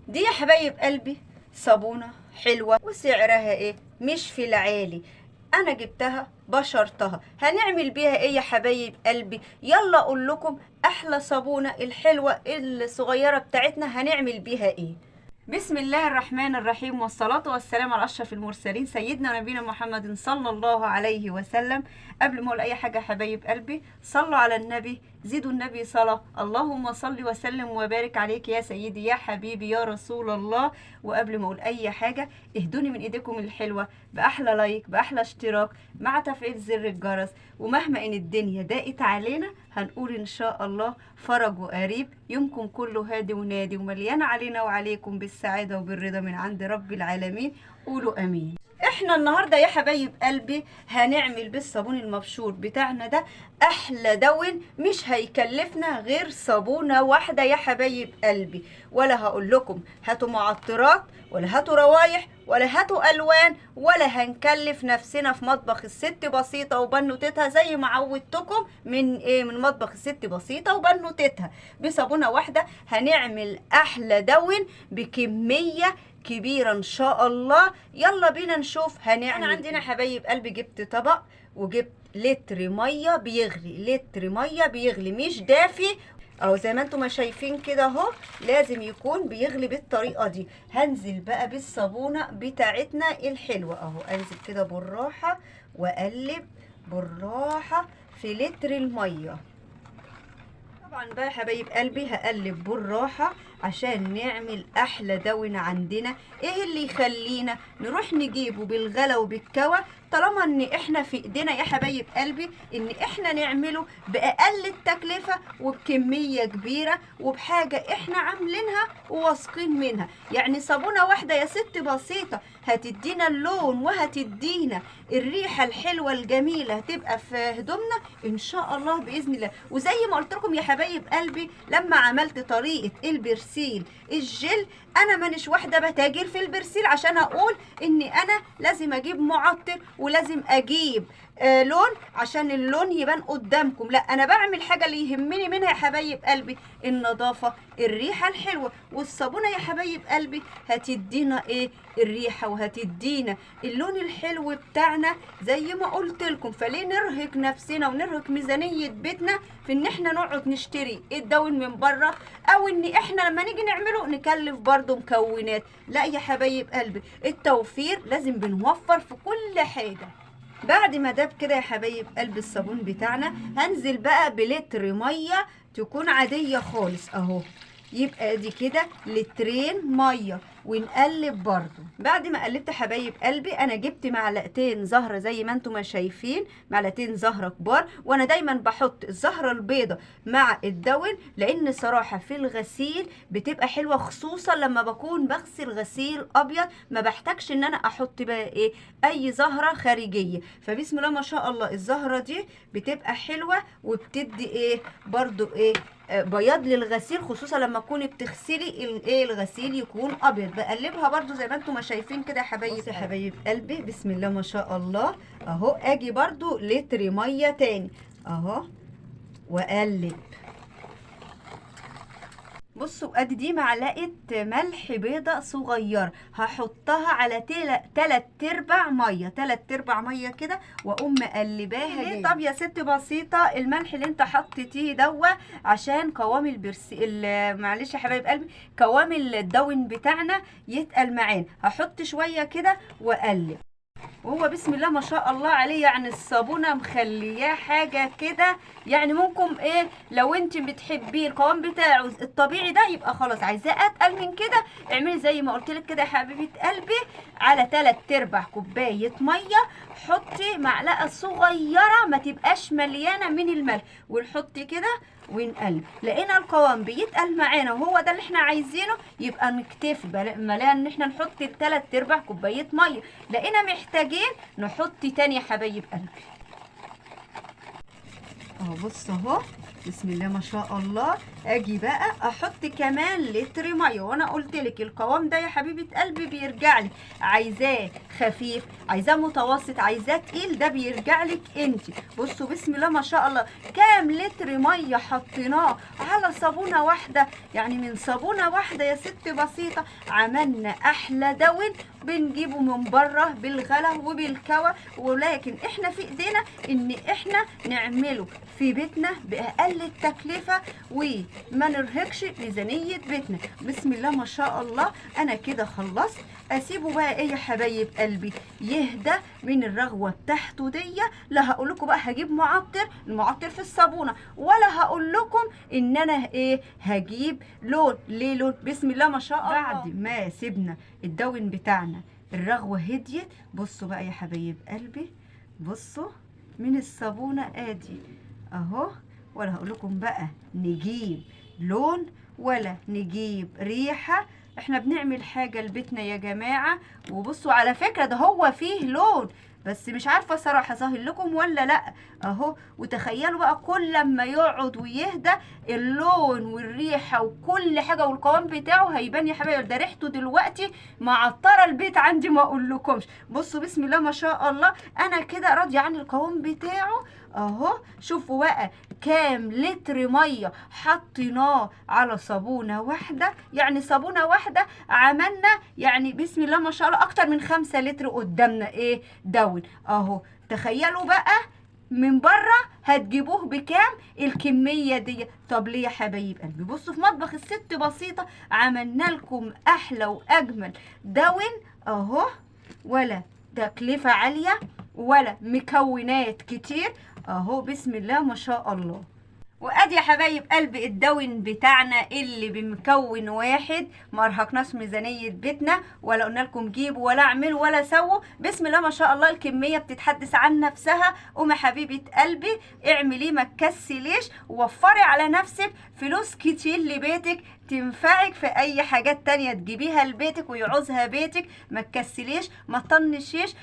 دي يا حبايب قلبي صابونة حلوة وسعرها ايه مش في العالي. انا جبتها بشرتها. هنعمل بيها ايه يا حبايب قلبي؟ يلا اقول لكم احلى صابونة الحلوة الصغيرة بتاعتنا هنعمل بيها ايه. بسم الله الرحمن الرحيم، والصلاة والسلام على أشرف المرسلين سيدنا ونبينا محمد صلى الله عليه وسلم. قبل ما أقول أي حاجة حبايب قلبي صلوا على النبي، زيدوا النبي صلاة. اللهم صل وسلم وبارك عليك يا سيدي يا حبيبي يا رسول الله. وقبل ما أقول أي حاجة اهدوني من إيديكم الحلوة بأحلى لايك بأحلى اشتراك مع تفعيل زر الجرس. ومهما إن الدنيا ضاقت علينا هنقول إن شاء الله فرج وقريب. يومكم كله هادي ونادي ومليان علينا وعليكم بالسعادة وبالرضا من عند رب العالمين. قولوا امين. احنا النهاردة يا حبايب قلبي هنعمل بالصابون المبشور بتاعنا ده احلى دون، مش هيكلفنا غير صابونة واحدة يا حبايب قلبي. ولا هقول لكم هاتوا معطرات ولا هاتوا روايح ولا هاتوا الوان، ولا هنكلف نفسنا في مطبخ الست بسيطة وبنوتتها زي ما عودتكم من مطبخ الست بسيطة وبنوتتها. بصابونة واحدة هنعمل احلى دون بكمية كبيرة ان شاء الله. يلا بينا نشوف هنعمل. انا عندنا حبايب قلبي جبت طبق وجبت لتر مية بيغلي، لتر مية بيغلي مش دافي اهو زي ما انتم ما شايفين كده اهو، لازم يكون بيغلي بالطريقة دي. هنزل بقى بالصابونة بتاعتنا الحلوة اهو، انزل كده بالراحة واقلب بالراحة في لتر المية. طبعا بقى يا حبايب قلبي هقلب بالراحة عشان نعمل احلى دون عندنا. ايه اللي يخلينا نروح نجيبه بالغلا وبالكوى طالما ان احنا في ايدينا يا حبايب قلبي ان احنا نعمله باقل التكلفة وبكمية كبيرة وبحاجة احنا عاملينها وواثقين منها. يعني صابونة واحدة يا ست بسيطة هتدينا اللون وهتدينا الريحة الحلوة الجميلة هتبقى في هدومنا ان شاء الله باذن الله. وزي ما قلت لكم يا حبايب قلبي لما عملت طريقة البرسيل الجل، انا مانيش واحدة بتاجر في البرسيل عشان اقول اني انا لازم اجيب معطر ولازم اجيب لون عشان اللون يبان قدامكم. لا، انا بعمل حاجة اللي يهمني منها يا حبايب قلبي النظافة الريحة الحلوة. والصابونة يا حبايب قلبي هتدينا ايه الريحة وهتدينا اللون الحلو بتاعنا زي ما قلت لكم. فليه نرهق نفسنا ونرهق ميزانية بيتنا في ان احنا نقعد نشتري الدون من بره، او ان احنا لما نيجي نعمله نكلف برضو مكونات. لا يا حبايب قلبي التوفير لازم بنوفر في كل حاجة. بعد ما داب كده يا حبايب قلب الصابون بتاعنا هنزل بقى بلتر ميه تكون عاديه خالص اهو. يبقى دي كده لترين ميه ونقلب برضو. بعد ما قلبت حبايب قلبي انا جبت معلقتين زهره زي ما انتم ما شايفين، معلقتين زهره كبار. وانا دايما بحط الزهره البيضه مع الدون لان صراحه في الغسيل بتبقى حلوه، خصوصا لما بكون بغسل غسيل ابيض ما بحتاجش ان انا احط بقى ايه اي زهره خارجيه. فبسم الله ما شاء الله الزهره دي بتبقى حلوه وبتدي ايه برضو ايه بياض للغسيل، خصوصا لما تكوني بتغسلي الغسيل يكون ابيض. بقلبها برضو زي ما انتم ما شايفين كده يا حبايب. يا حبايب قلبي بسم الله ما شاء الله اهو. اجي برضو لتر ميه تاني اهو واقلب. بصوا ادي دي معلقه ملح بيضه صغيره هحطها على 3/4 ميه، 3/4 ميه كده واقوم مقلباها. ليه؟ طب يا ست بسيطه الملح اللي انت حطيتيه دوا عشان قوام البرسيل، معلش يا حبايب قلبي قوام الدون بتاعنا يتقل معانا. هحط شويه كده واقلب. وهو بسم الله ما شاء الله عليه يعني الصابونه مخلياه حاجه كده. يعني ممكن ايه لو انت بتحبيه القوام بتاعه الطبيعي ده يبقى خلاص، عايزاه اتقل من كده اعملي زي ما قلت لك كده يا حبيبه قلبي. على 3/4 كوبايه ميه حطي معلقه صغيره ما تبقاش مليانه من الملح ونحط كده ونقلب. لقينا القوام بيتقل معانا وهو ده اللي احنا عايزينه يبقى نكتفي بلا ان احنا نحط 3/4 كوبايه ميه. لقينا محتاجين نحط تاني يا حبايب قلبي اهو. بص اهو بسم الله ما شاء الله. اجي بقى احط كمان لتر ميه، وانا قلت لك القوام ده يا حبيبه قلبي بيرجع لك، عايزاه خفيف، عايزاه متوسط، عايزاه تقيل، ده بيرجع لك انت. بصوا بسم الله ما شاء الله كام لتر ميه حطيناه على صابونه واحده، يعني من صابونه واحده يا ست بسيطه عملنا احلى دون بنجيبه من بره بالغلا وبالكوى، ولكن احنا في ايدينا ان احنا نعمله في بيتنا باقل التكلفه وما نرهقش ميزانيه بيتنا. بسم الله ما شاء الله انا كده خلصت. اسيبه بقى ايه يا حبايب قلبي يهدى من الرغوه بتاعته دي. لا هقول لكم بقى هجيب معطر، المعطر في الصابونه، ولا هقول لكم ان انا ايه هجيب لون. ليه لون؟ بسم الله ما شاء الله. بعد ما سيبنا الدون بتاعنا الرغوه هديت، بصوا بقى يا حبايب قلبي، بصوا من الصابونه ادي اهو. ولا هقول لكم بقى نجيب لون ولا نجيب ريحه، احنا بنعمل حاجه لبيتنا يا جماعه. وبصوا على فكره ده هو فيه لون بس مش عارفه صراحه ظاهر لكم ولا لا اهو. وتخيلوا بقى كل لما يقعد ويهدى اللون والريحه وكل حاجه والقوام بتاعه هيبان يا حبايبي. ده ريحته دلوقتي معطره البيت عندي ما اقولكمش. بصوا بسم الله ما شاء الله انا كده راضيه عن القوام بتاعه اهو. شوفوا بقى كام لتر ميه حطيناه على صابونه واحده، يعني صابونه واحده عملنا يعني بسم الله ما شاء الله اكتر من 5 لتر قدامنا ايه دون اهو. تخيلوا بقى من بره هتجيبوه بكام الكميه دي؟ طب ليه يا حبايب قلبي؟ بصوا في مطبخ الست بسيطه عملنا لكم احلى واجمل دون اهو، ولا تكلفه عاليه ولا مكونات كتير اهو. بسم الله ما شاء الله. وادي يا حبايب قلبي الدون بتاعنا اللي بمكون واحد، ما ارهقناش ميزانيه بيتنا ولا قلنا لكم جيبوا ولا اعملوا ولا سووا. بسم الله ما شاء الله الكميه بتتحدث عن نفسها. قومي حبيبه قلبي اعملي ما تكسليش، ووفري على نفسك فلوس كتير لبيتك تنفعك في اي حاجات تانية تجيبيها لبيتك ويعوزها بيتك. ما تكسليش ما تطنشيش.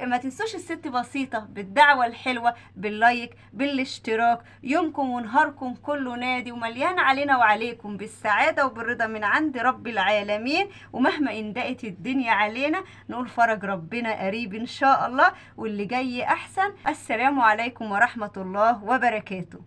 ما تنسوش الست بسيطة بالدعوة الحلوة باللايك بالاشتراك. يومكم ونهاركم كله نادي ومليان علينا وعليكم بالسعادة وبالرضا من عند رب العالمين. ومهما اندقت الدنيا علينا نقول فرج ربنا قريب ان شاء الله واللي جاي احسن. السلام عليكم ورحمة الله وبركاته.